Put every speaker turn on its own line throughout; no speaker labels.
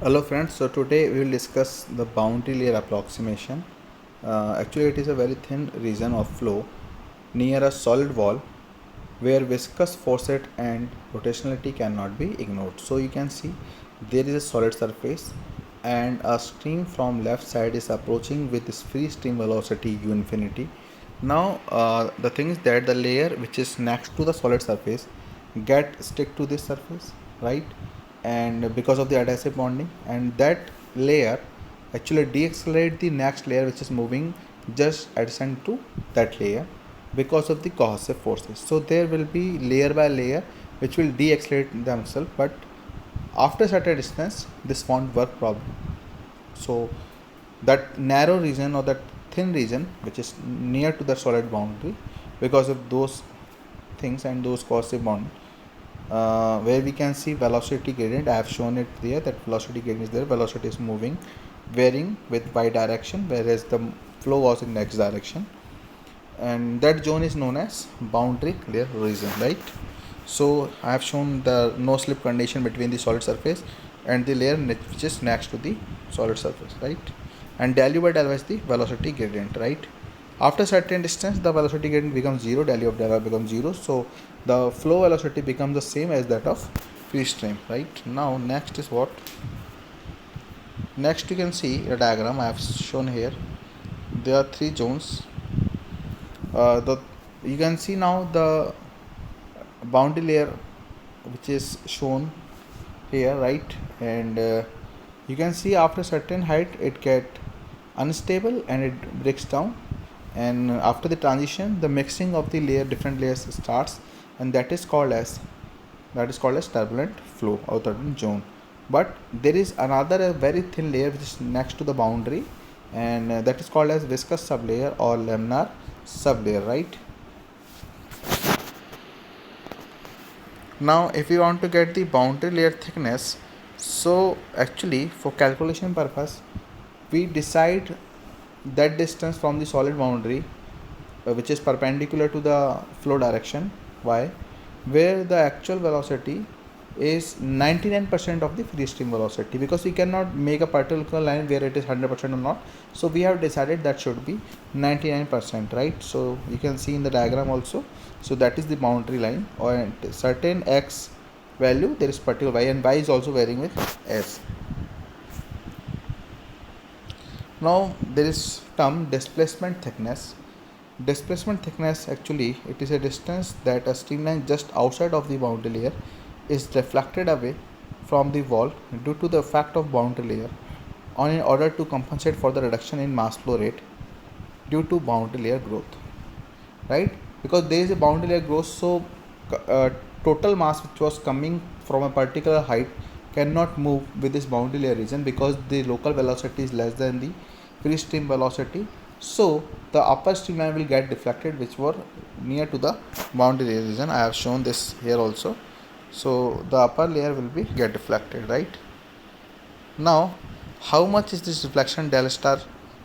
Hello friends, so today we will discuss the boundary layer approximation. Actually it is a very thin region of flow near a solid wall where viscous force and rotationality cannot be ignored. So you can see there is a solid surface and a stream from left side is approaching with this free stream velocity u infinity. Now the thing is that the layer which is next to the solid surface get stick to this surface, right? And because of the adhesive bonding, and that layer actually deaccelerate the next layer which is moving just adjacent to that layer because of the cohesive forces. So there will be layer by layer which will deaccelerate themselves, but after certain distance this won't work properly. So that narrow region or that thin region which is near to the solid boundary, because of those things and those cohesive bond, where we can see velocity gradient. I have shown it there that velocity gradient is there. Velocity is moving, varying with y direction, whereas the flow was in x direction, and that zone is known as boundary layer region, right? So I have shown the no slip condition between the solid surface and the layer which is next to the solid surface, right? And del u by del y is the velocity gradient, right? After certain distance the velocity gradient becomes 0, del u of del y becomes 0, so the flow velocity becomes the same as that of free stream, right? Now next is what? Next you can see a diagram I have shown here. There are three zones. The you can see now the boundary layer which is shown here, right? And you can see after certain height it get unstable and it breaks down, and after the transition the mixing of the layer different layers starts, and that is called as turbulent flow or turbulent zone. But there is another a very thin layer which is next to the boundary, and that is called as viscous sublayer or laminar sublayer, right? Now if you want to get the boundary layer thickness, so actually for calculation purpose we decide that distance from the solid boundary which is perpendicular to the flow direction y, where the actual velocity is 99% of the free stream velocity, because we cannot make a particular line where it is 100% or not. So we have decided that should be 99%, right? So you can see in the diagram also. So that is the boundary line, or at certain x value there is particular y, and y is also varying with s. Now there is term displacement thickness. Displacement thickness, actually it is a distance that a streamline just outside of the boundary layer is reflected away from the wall due to the effect of boundary layer on, in order to compensate for the reduction in mass flow rate due to boundary layer growth, right? Because there is a boundary layer growth, so total mass which was coming from a particular height cannot move with this boundary layer region, because the local velocity is less than the free stream velocity. So the upper streamline will get deflected which were near to the boundary layer region. I have shown this here also. So the upper layer will be get deflected, right? Now how much is this deflection del star?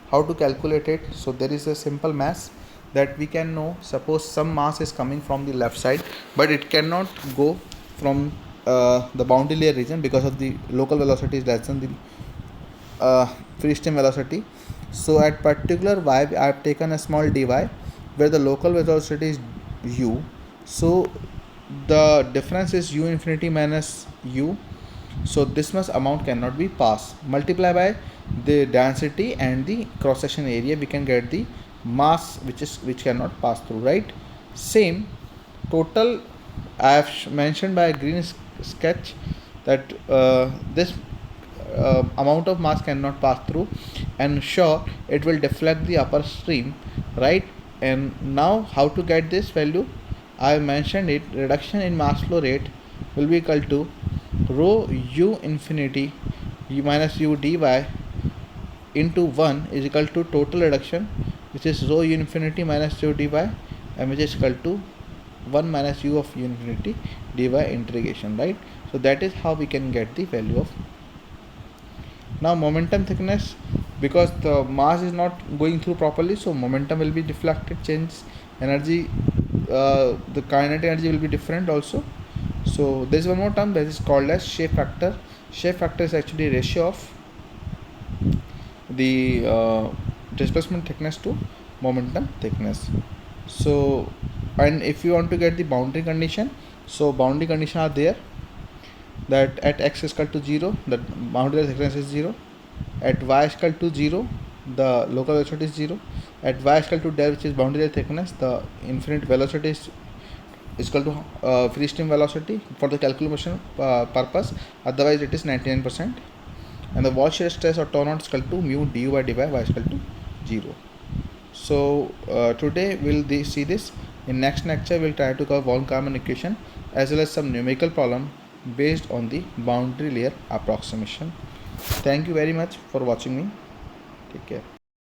How to calculate it? So there is a simple mass that we can know. Suppose some mass is coming from the left side, but it cannot go from the boundary layer region because of the local velocity is less than the free stream velocity. So at particular y I have taken a small dy where the local velocity is u. So the difference is u infinity minus u. So this much amount cannot be passed. Multiply by the density and the cross section area, we can get the mass which cannot pass through, right? Same total I have mentioned by a green sketch that this amount of mass cannot pass through, and sure it will deflect the upper stream, right? And now how to get this value? I mentioned it. Reduction in mass flow rate will be equal to rho u infinity u minus u dy into 1 is equal to total reduction, which is rho u infinity minus u dy, and which is equal to 1 minus u of u infinity dy integration, right? So that is how we can get the value of. Now momentum thickness, because the mass is not going through properly, so momentum will be deflected, change energy, the kinetic energy will be different also. So there is one more term that is called as shape factor. Shape factor is actually ratio of the displacement thickness to momentum thickness. So, and if you want to get the boundary condition, so boundary condition are there, that at x is equal to 0 the boundary thickness is 0, at y is equal to 0 the local velocity is 0, at y is equal to del, which is boundary thickness, the infinite velocity is equal to free stream velocity for the calculation purpose, otherwise it is 99%, and the wall shear stress or tau naught is equal to mu du by dy, y is equal to 0. So today we'll see this. In next lecture we'll try to cover von Karman equation as well as some numerical problem based on the boundary layer approximation. Thank you very much for watching me. Take care.